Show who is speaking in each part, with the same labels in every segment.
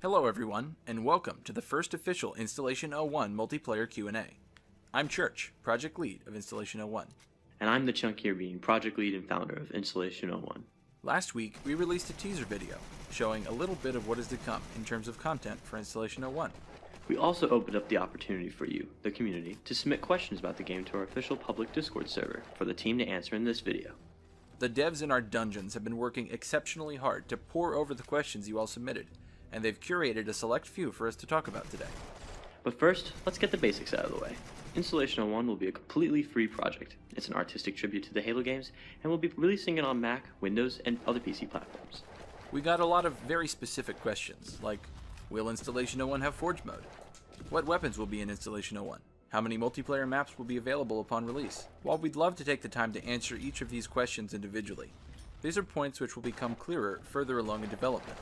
Speaker 1: Hello everyone, and welcome to the first official Installation 01 multiplayer Q&A. I'm Church, Project Lead of Installation 01.
Speaker 2: And I'm the Chunkier Bean, Project Lead and Founder of Installation 01.
Speaker 1: Last week, we released a teaser video, showing a little bit of what is to come in terms of content for Installation 01.
Speaker 2: We also opened up the opportunity for you, the community, to submit questions about the game to our official public Discord server for the team to answer in this video.
Speaker 1: The devs in our dungeons have been working exceptionally hard to pore over the questions you all submitted, and they've curated a select few for us to talk about today.
Speaker 2: But first, let's get the basics out of the way. Installation 01 will be a completely free project. It's an artistic tribute to the Halo games, and we'll be releasing it on Mac, Windows, and other PC platforms.
Speaker 1: We got a lot of very specific questions, like, will Installation 01 have Forge mode? What weapons will be in Installation 01? How many multiplayer maps will be available upon release? While we'd love to take the time to answer each of these questions individually, these are points which will become clearer further along in development.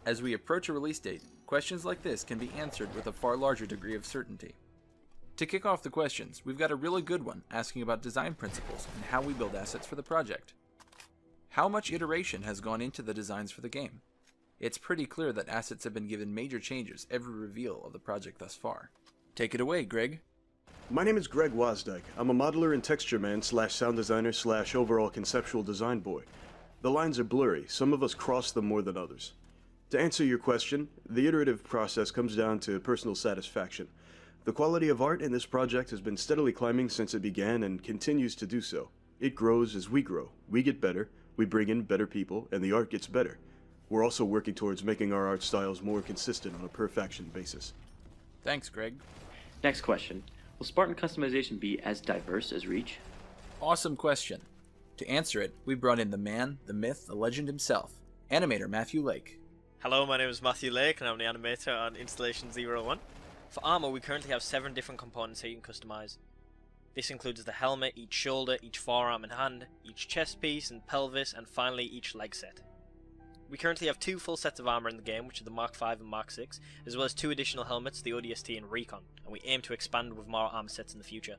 Speaker 1: As we approach a release date, questions like this can be answered with a far larger degree of certainty. To kick off the questions, we've got a really good one asking about design principles and how we build assets for the project. How much iteration has gone into the designs for the game? It's pretty clear that assets have been given major changes every reveal of the project thus far. Take it away, Greg.
Speaker 3: My name is Greg Wasdike. I'm a modeler and texture man / sound designer / overall conceptual design boy. The lines are blurry, some of us cross them more than others. To answer your question, the iterative process comes down to personal satisfaction. The quality of art in this project has been steadily climbing since it began and continues to do so. It grows as we grow. We get better, we bring in better people, and the art gets better. We're also working towards making our art styles more consistent on a per-faction basis.
Speaker 1: Thanks, Greg.
Speaker 2: Next question. Will Spartan customization be as diverse as Reach?
Speaker 1: Awesome question. To answer it, we brought in the man, the myth, the legend himself, animator Matthew Lake.
Speaker 4: Hello, my name is Matthew Lake and I'm the animator on Installation 01. For armor, we currently have 7 different components that you can customize. This includes the helmet, each shoulder, each forearm and hand, each chest piece and pelvis, and finally each leg set. We currently have 2 full sets of armor in the game, which are the Mark 5 and Mark 6, as well as 2 additional helmets, the ODST and Recon, and we aim to expand with more armor sets in the future.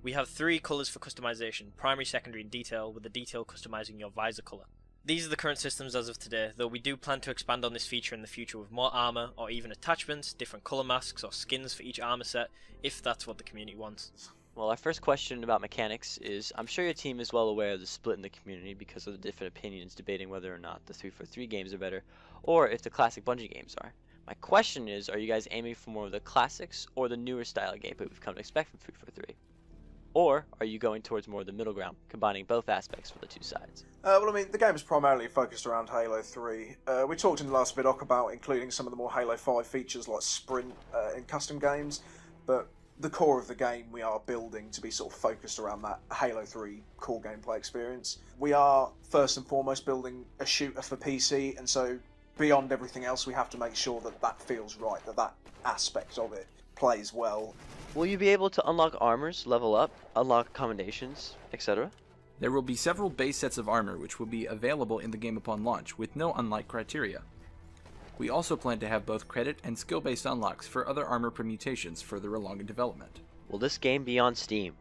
Speaker 4: We have 3 colours for customization, primary, secondary and detail, with the detail customizing your visor colour. These are the current systems as of today, though we do plan to expand on this feature in the future with more armor, or even attachments, different colour masks or skins for each armor set, if that's what the community wants.
Speaker 5: Well, our first question about mechanics is, I'm sure your team is well aware of the split in the community because of the different opinions debating whether or not the 343 games are better, or if the classic Bungie games are. My question is, are you guys aiming for more of the classics or the newer style of gameplay we've come to expect from 343? Or are you going towards more of the middle ground, combining both aspects for the 2 sides?
Speaker 6: Well, I mean, the game is primarily focused around Halo 3. We talked in the last vidoc about including some of the more Halo 5 features like sprint in custom games, but the core of the game we are building to be sort of focused around that Halo 3 core gameplay experience. We are first and foremost building a shooter for PC, and so beyond everything else we have to make sure that that feels right, that aspect of it plays well.
Speaker 5: Will you be able to unlock armors, level up, unlock accommodations, etc.?
Speaker 1: There will be several base sets of armor which will be available in the game upon launch, with no unlock criteria. We also plan to have both credit and skill-based unlocks for other armor permutations further along in development.
Speaker 5: Will this game be on Steam?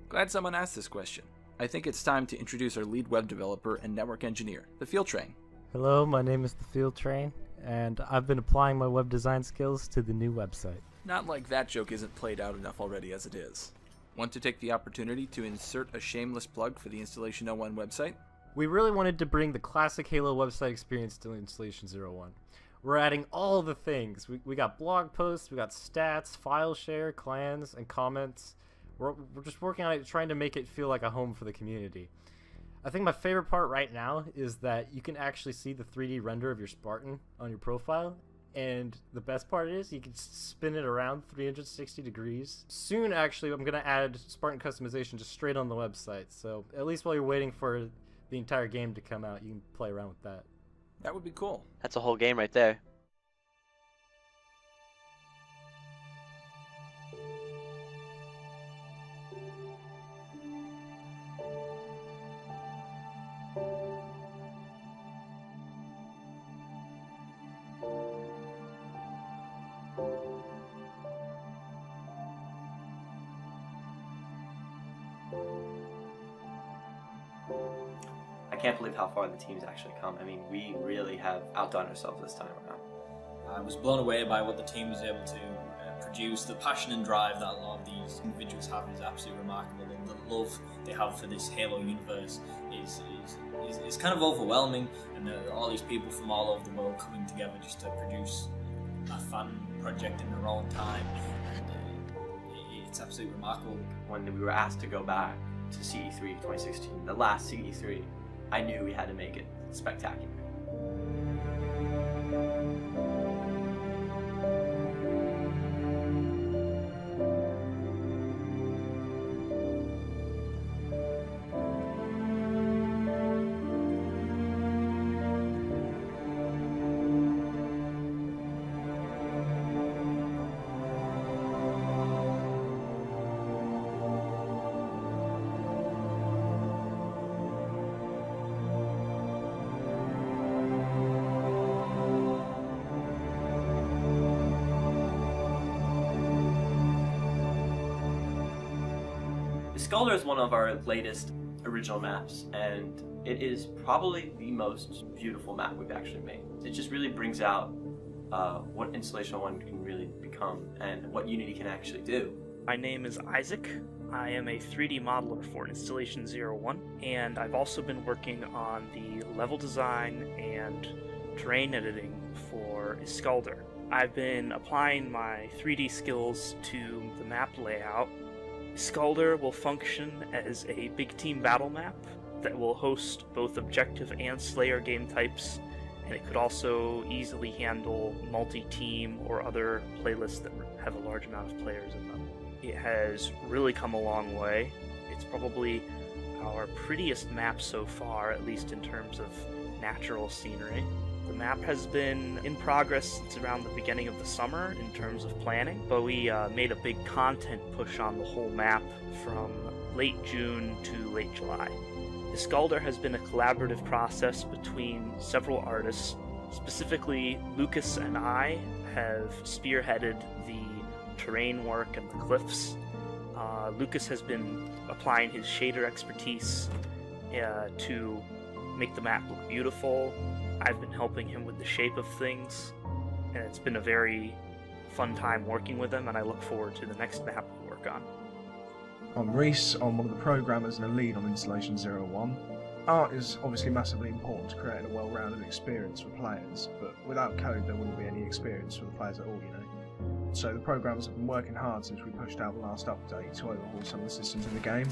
Speaker 1: Glad someone asked this question. I think it's time to introduce our lead web developer and network engineer, the Field Train.
Speaker 7: Hello, my name is the Field Train, and I've been applying my web design skills to the new website.
Speaker 1: Not like that joke isn't played out enough already as it is. Want to take the opportunity to insert a shameless plug for the Installation 01 website?
Speaker 7: We really wanted to bring the classic Halo website experience to Installation 01. We're adding all the things. We got blog posts, we got stats, file share, clans, and comments. We're just working on it, trying to make it feel like a home for the community. I think my favorite part right now is that you can actually see the 3D render of your Spartan on your profile. And the best part is you can spin it around 360 degrees. Soon, actually, I'm going to add Spartan customization just straight on the website. So at least while you're waiting for the entire game to come out, you can play around with that.
Speaker 1: That would be cool.
Speaker 5: That's a whole game right there.
Speaker 2: I can't believe how far the team's actually come. I mean, we really have outdone ourselves this time around.
Speaker 8: I was blown away by what the team was able to produce. The passion and drive that a lot of these individuals have is absolutely remarkable, and the love they have for this Halo universe is kind of overwhelming, and all these people from all over the world coming together just to produce a fan project in their own time, and it's absolutely remarkable.
Speaker 2: When we were asked to go back to CE3 2016, the last CE3, I knew we had to make it spectacular. Skulder is one of our latest original maps, and it is probably the most beautiful map we've actually made. It just really brings out what Installation 1 can really become and what Unity can actually do.
Speaker 9: My name is Isaac. I am a 3D modeler for Installation 01, and I've also been working on the level design and terrain editing for Skulder. I've been applying my 3D skills to the map layout. Skulder will function as a big team battle map that will host both objective and slayer game types, and it could also easily handle multi-team or other playlists that have a large amount of players in them. It has really come a long way. It's probably our prettiest map so far, at least in terms of natural scenery. The map has been in progress since around the beginning of the summer in terms of planning, but we made a big content push on the whole map from late June to late July. Skulder has been a collaborative process between several artists. Specifically, Lucas and I have spearheaded the terrain work and the cliffs. Lucas has been applying his shader expertise to make the map look beautiful. I've been helping him with the shape of things, and it's been a very fun time working with him, and I look forward to the next map we'll work on.
Speaker 10: I'm Reese. I'm one of the programmers and a lead on Installation 01. Art is obviously massively important to creating a well-rounded experience for players, but without code there wouldn't be any experience for the players at all, you know. So the programmers have been working hard since we pushed out the last update to overhaul some of the systems in the game.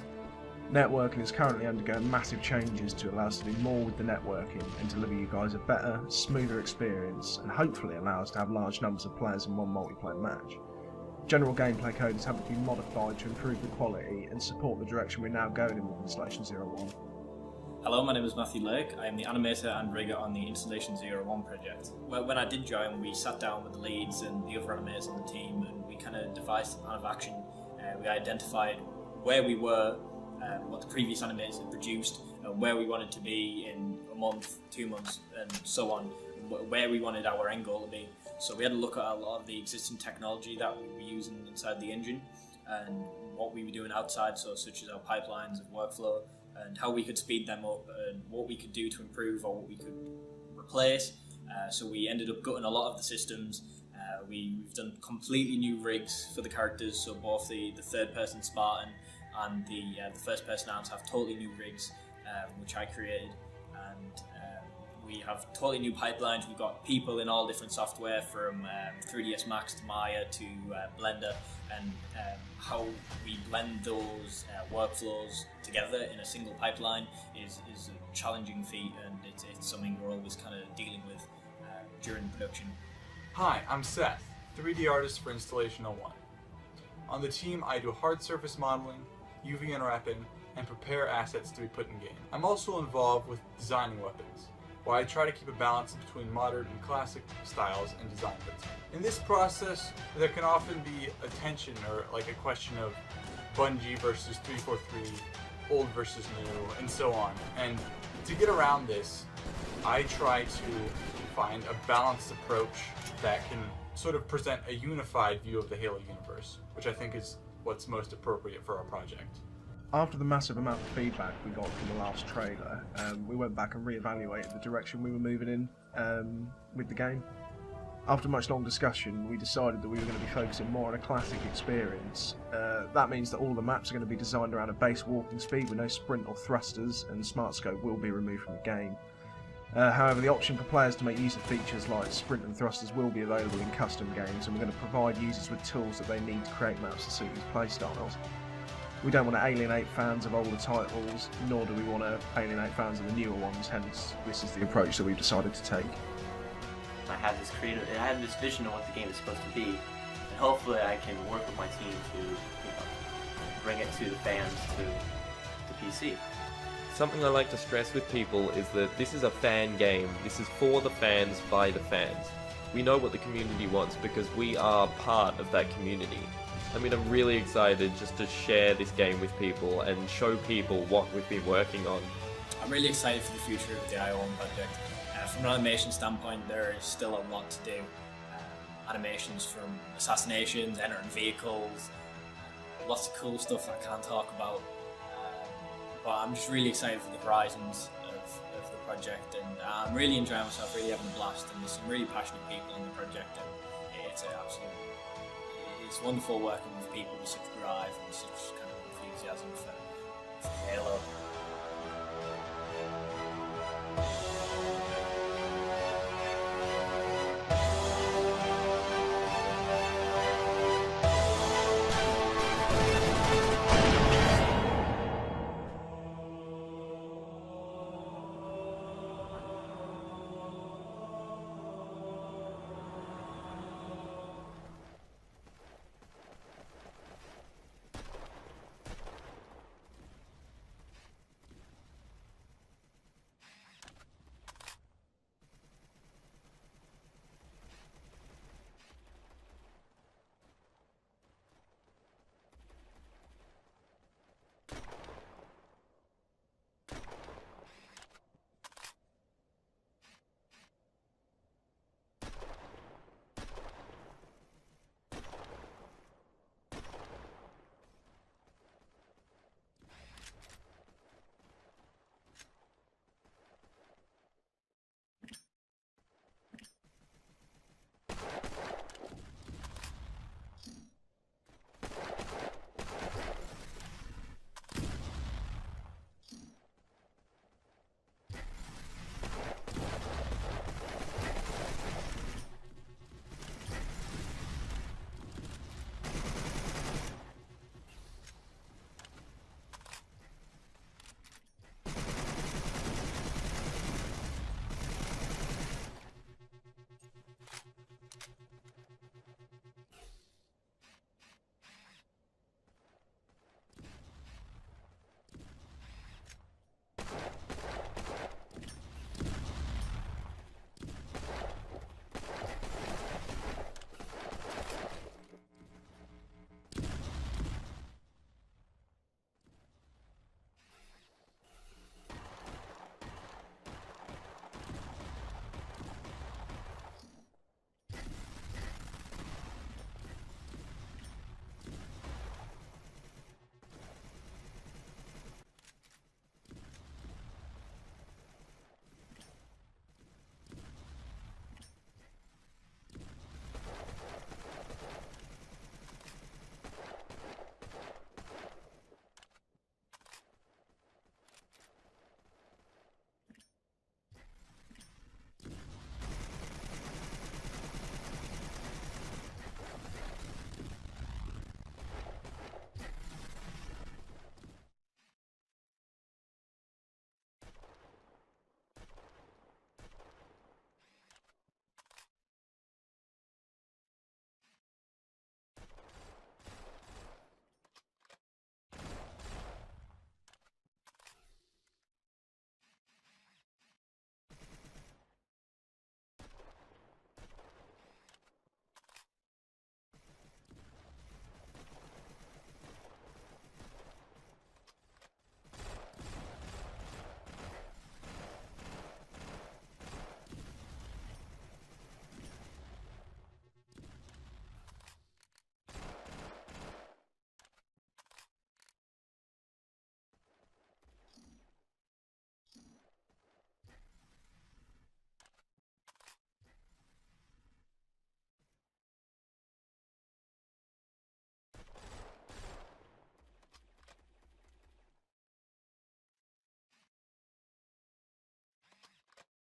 Speaker 10: Networking is currently undergoing massive changes to allow us to do more with the networking and deliver you guys a better, smoother experience, and hopefully allow us to have large numbers of players in one multiplayer match. General gameplay code is having to be modified to improve the quality and support the direction we're now going in with Installation 01.
Speaker 8: Hello, my name is Matthew Lake. I am the animator and rigger on the Installation 01 project. When I did join, we sat down with the leads and the other animators on the team, and we kind of devised a plan of action. We identified where we were, what the previous animators had produced, where we wanted to be in a month, 2 months, and so on, where we wanted our end goal to be. So we had to look at a lot of the existing technology that we were using inside the engine and what we were doing outside, so such as our pipelines of workflow, and how we could speed them up and what we could do to improve or what we could replace. So we ended up gutting a lot of the systems. We've done completely new rigs for the characters, so both the third-person Spartan and the first-person arms have totally new rigs, which I created, and we have totally new pipelines. We've got people in all different software, from 3ds Max to Maya to Blender, and how we blend those workflows together in a single pipeline is a challenging feat, and it's something we're always kind of dealing with during production.
Speaker 11: Hi, I'm Seth, 3D artist for Installation 01. On the team, I do hard surface modeling, UV unwrapping, and prepare assets to be put in game. I'm also involved with designing weapons, where I try to keep a balance between modern and classic styles and design. In this process, there can often be a tension or like a question of Bungie versus 343, old versus new, and so on. And to get around this, I try to find a balanced approach that can sort of present a unified view of the Halo universe, which I think is what's most appropriate for our project.
Speaker 10: After the massive amount of feedback we got from the last trailer, we went back and re-evaluated the direction we were moving in with the game. After much long discussion, we decided that we were going to be focusing more on a classic experience. That means that all the maps are going to be designed around a base walking speed with no sprint or thrusters, and Smart Scope will be removed from the game. However, the option for players to make use of features like sprint and thrusters will be available in custom games, and we're going to provide users with tools that they need to create maps that suit these playstyles. We don't want to alienate fans of older titles, nor do we want to alienate fans of the newer ones, hence this is the approach that we've decided to take.
Speaker 2: I have this vision of what the game is supposed to be, and hopefully I can work with my team to bring it to the fans, to PC.
Speaker 12: Something I like to stress with people is that this is a fan game. This is for the fans, by the fans. We know what the community wants because we are part of that community. I mean, I'm really excited just to share this game with people and show people what we've been working on.
Speaker 8: I'm really excited for the future of the IO1 project. From an animation standpoint, there is still a lot to do. Animations from assassinations, entering vehicles, lots of cool stuff that I can't talk about. But I'm just really excited for the horizons of the project, and I'm really enjoying myself, really having a blast, and there's some really passionate people in the project, and it's wonderful working with people with such drive and such kind of enthusiasm for Halo.